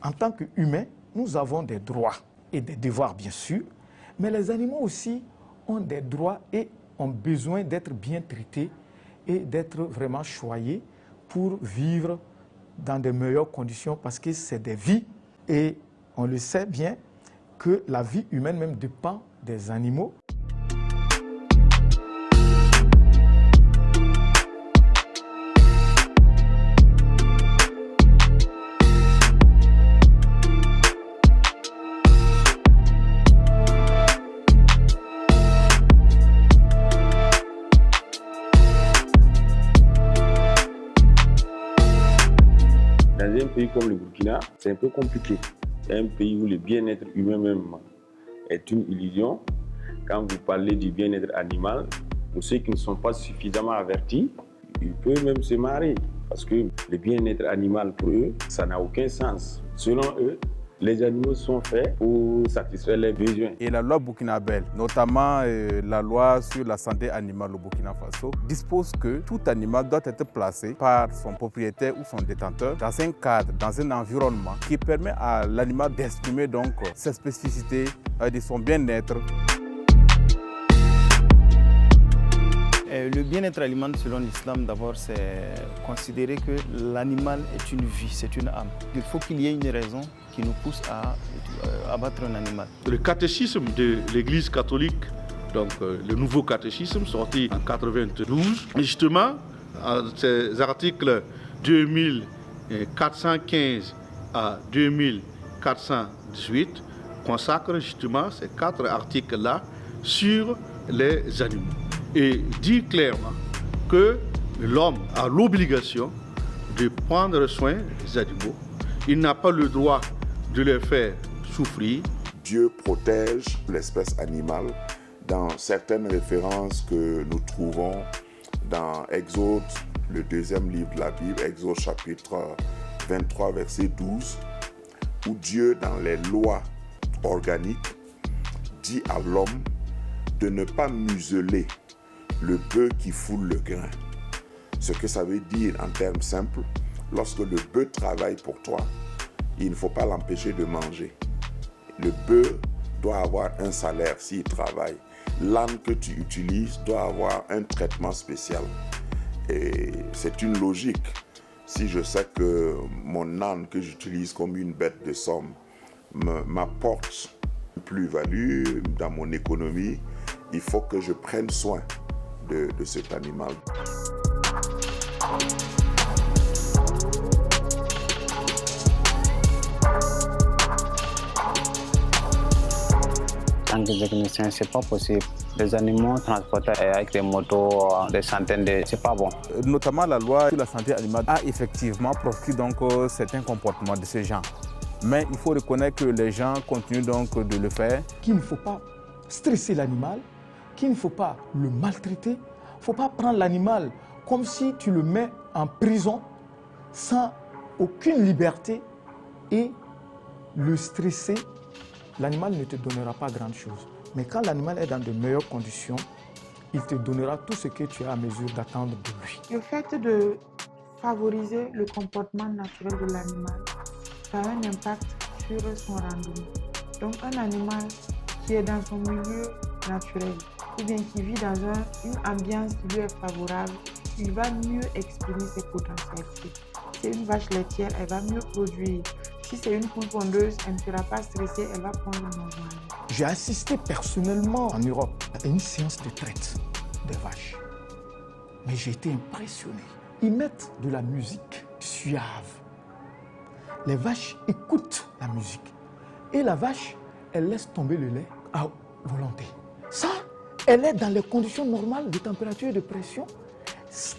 En tant qu'humains, nous avons des droits et des devoirs, bien sûr, mais les animaux aussi ont des droits et ont besoin d'être bien traités et d'être vraiment choyés pour vivre dans de meilleures conditions parce que c'est des vies et on le sait bien que la vie humaine même dépend des animaux. Dans un pays comme le Burkina, c'est un peu compliqué. C'est un pays où le bien-être humain même est une illusion. Quand vous parlez du bien-être animal, pour ceux qui ne sont pas suffisamment avertis, ils peuvent même se marrer. Parce que le bien-être animal, pour eux, ça n'a aucun sens. Selon eux, les animaux sont faits pour satisfaire leurs besoins. Et la loi burkinabèle, notamment la loi sur la santé animale au Burkina Faso, dispose que tout animal doit être placé par son propriétaire ou son détenteur dans un cadre, dans un environnement qui permet à l'animal d'exprimer donc ses spécificités, de son bien-être. Le bien-être animal, selon l'islam, d'abord, c'est considérer que l'animal est une vie, c'est une âme. Il faut qu'il y ait une raison qui nous pousse à abattre un animal. Le catéchisme de l'Église catholique, donc le nouveau catéchisme sorti en 92, justement, à ces articles 2415 à 2418, consacre justement ces 4 articles-là sur les animaux. Et dit clairement que l'homme a l'obligation de prendre soin des animaux. Il n'a pas le droit de les faire souffrir. Dieu protège l'espèce animale dans certaines références que nous trouvons dans Exode, le 2e livre de la Bible, Exode chapitre 23, verset 12, où Dieu, dans les lois organiques, dit à l'homme de ne pas museler le bœuf qui foule le grain. Ce que ça veut dire en termes simples, lorsque le bœuf travaille pour toi, il ne faut pas l'empêcher de manger. Le bœuf doit avoir un salaire s'il travaille. L'âne que tu utilises doit avoir un traitement spécial. Et c'est une logique. Si je sais que mon âne que j'utilise comme une bête de somme m'apporte une plus-value dans mon économie, il faut que je prenne soin de cet animal. En tant que technicien, c'est pas possible. Les animaux transportés avec des motos, des centaines de... c'est pas bon. Notamment la loi sur la santé animale a effectivement proscrit donc certains comportements de ces gens. Mais il faut reconnaître que les gens continuent donc de le faire. Qu'il ne faut pas stresser l'animal, qu'il ne faut pas le maltraiter. Il ne faut pas prendre l'animal comme si tu le mets en prison sans aucune liberté et le stresser. L'animal ne te donnera pas grand-chose. Mais quand l'animal est dans de meilleures conditions, il te donnera tout ce que tu as à mesure d'attendre de lui. Le fait de favoriser le comportement naturel de l'animal, ça a un impact sur son rendement. Donc un animal qui est dans son milieu naturel, ou bien qui vit dans une ambiance qui lui est favorable, il va mieux exprimer ses potentialités. Si c'est une vache laitière, elle va mieux produire. Si c'est une poule pondeuse, elle ne sera pas stressée, elle va prendre normalement. J'ai assisté personnellement en Europe à une séance de traite de vaches. Mais j'ai été impressionné. Ils mettent de la musique suave. Les vaches écoutent la musique. Et la vache, elle laisse tomber le lait à volonté. Ça, elle est dans les conditions normales de température et de pression.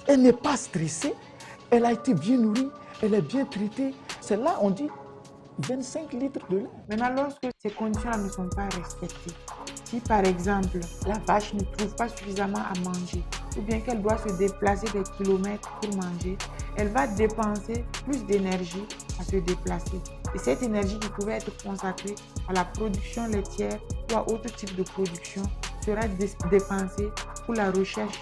Elle n'est pas stressée. Elle a été bien nourrie. Elle est bien traitée. C'est là on dit 25 litres de lait. Maintenant, lorsque ces conditions-là ne sont pas respectées, si par exemple la vache ne trouve pas suffisamment à manger, ou bien qu'elle doit se déplacer des kilomètres pour manger, elle va dépenser plus d'énergie à se déplacer. Et cette énergie qui pouvait être consacrée à la production laitière ou à autre type de production sera dépensée pour la recherche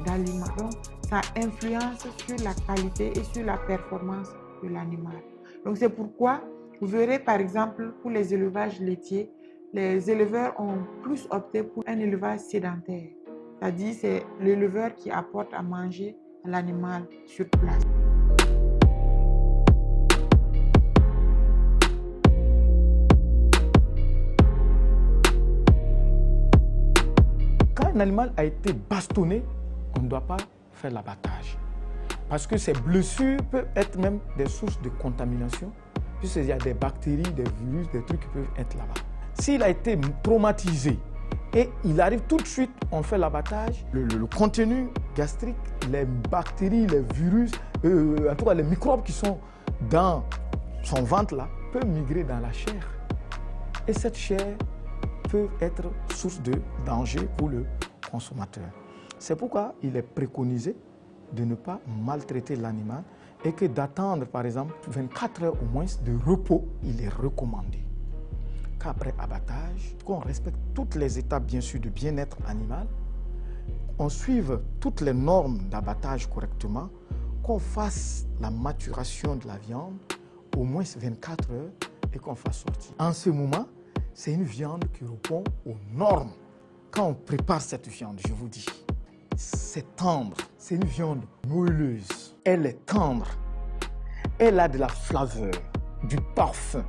d'aliments. Donc, ça influence sur la qualité et sur la performance de l'animal. Donc, c'est pourquoi Vous verrez par exemple pour les élevages laitiers, les éleveurs ont plus opté pour un élevage sédentaire. C'est-à-dire c'est l'éleveur qui apporte à manger à l'animal sur place. Quand un animal a été bastonné, on ne doit pas faire l'abattage. Parce que ces blessures peuvent être même des sources de contamination, puisqu'il y a des bactéries, des virus, des trucs qui peuvent être là-bas. S'il a été traumatisé et il arrive tout de suite, on fait l'abattage, le contenu gastrique, les bactéries, les virus, en tout cas les microbes qui sont dans son ventre là, peuvent migrer dans la chair. Et cette chair peut être source de danger pour le consommateur. C'est pourquoi il est préconisé de ne pas maltraiter l'animal et que d'attendre par exemple 24 heures au moins de repos, il est recommandé. Qu'après abattage, qu'on respecte toutes les étapes bien sûr de bien-être animal, on suive toutes les normes d'abattage correctement, qu'on fasse la maturation de la viande au moins 24 heures et qu'on fasse sortir. En ce moment, c'est une viande qui répond aux normes. Quand on prépare cette viande, je vous dis, c'est tendre, c'est une viande moelleuse. Elle est tendre, elle a de la flaveur, du parfum.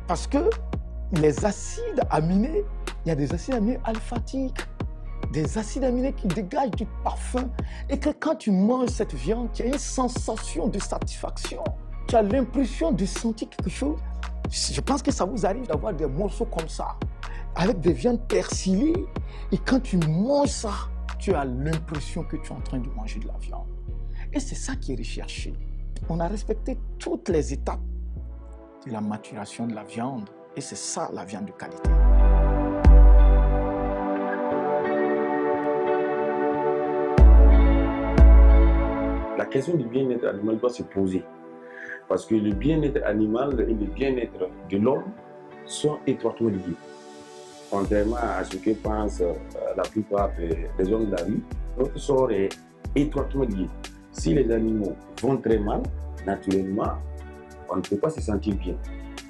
Parce que les acides aminés, il y a des acides aminés alphatiques, des acides aminés qui dégagent du parfum. Et que quand tu manges cette viande, tu as une sensation de satisfaction. Tu as l'impression de sentir quelque chose. Je pense que ça vous arrive d'avoir des morceaux comme ça, avec des viandes persillées. Et quand tu manges ça, tu as l'impression que tu es en train de manger de la viande. Et c'est ça qui est recherché. On a respecté toutes les étapes de la maturation de la viande. Et c'est ça la viande de qualité. La question du bien-être animal doit se poser. Parce que le bien-être animal et le bien-être de l'homme sont étroitement liés. Contrairement à ce que pensent la plupart des hommes de la rue, notre sort est étroitement lié. Si les animaux vont très mal, naturellement, on ne peut pas se sentir bien.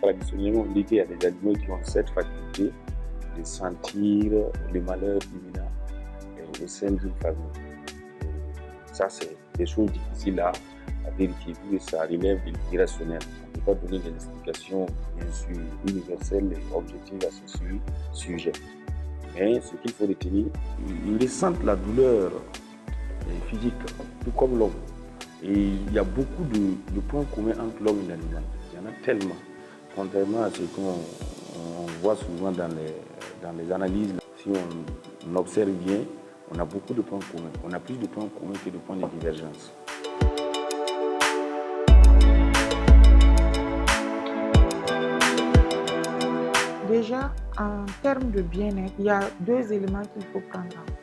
Traditionnellement, on dit qu'il y a des animaux qui ont cette faculté de sentir le malheur imminent au sein d'une famille. Ça, c'est des choses difficiles à vérifier, vu que ça relève de l'irrationnel. On ne peut pas donner des explications, bien sûr, universelles et objectives à ce sujet. Mais ce qu'il faut retenir, ils ressentent la douleur physique, tout comme l'homme. Et il y a beaucoup de points communs entre l'homme et l'animal. Il y en a tellement. Contrairement à ce qu'on voit souvent dans les analyses, si on observe bien, on a beaucoup de points communs. On a plus de points communs que de points de divergence. Déjà, en termes de bien-être, il y a deux éléments qu'il faut prendre en compte.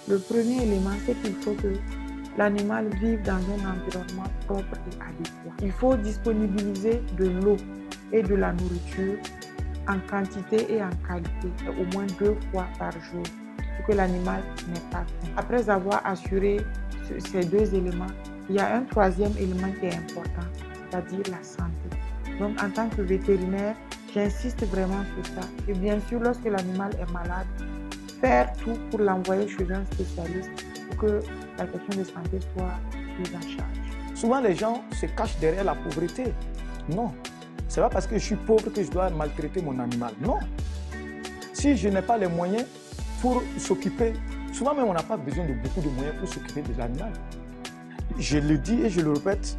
Le premier élément, c'est qu'il faut que l'animal vive dans un environnement propre et adéquat. Il faut disponibiliser de l'eau et de la nourriture en quantité et en qualité, au moins 2 fois par jour, pour que l'animal n'ait pas faim. Après avoir assuré ces deux éléments, il y a un troisième élément qui est important, c'est-à-dire la santé. Donc, en tant que vétérinaire, j'insiste vraiment sur ça. Et bien sûr, lorsque l'animal est malade, faire tout pour l'envoyer chez un spécialiste pour que la question de santé soit prise en charge. Souvent, les gens se cachent derrière la pauvreté. Non. Ce n'est pas parce que je suis pauvre que je dois maltraiter mon animal. Non. Si je n'ai pas les moyens pour s'occuper, souvent même on n'a pas besoin de beaucoup de moyens pour s'occuper de l'animal. Je le dis et je le répète,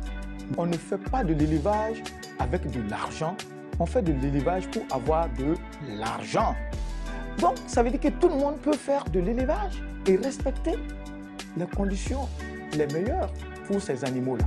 on ne fait pas de l'élevage avec de l'argent. On fait de l'élevage pour avoir de l'argent. Donc, ça veut dire que tout le monde peut faire de l'élevage et respecter les conditions les meilleures pour ces animaux-là.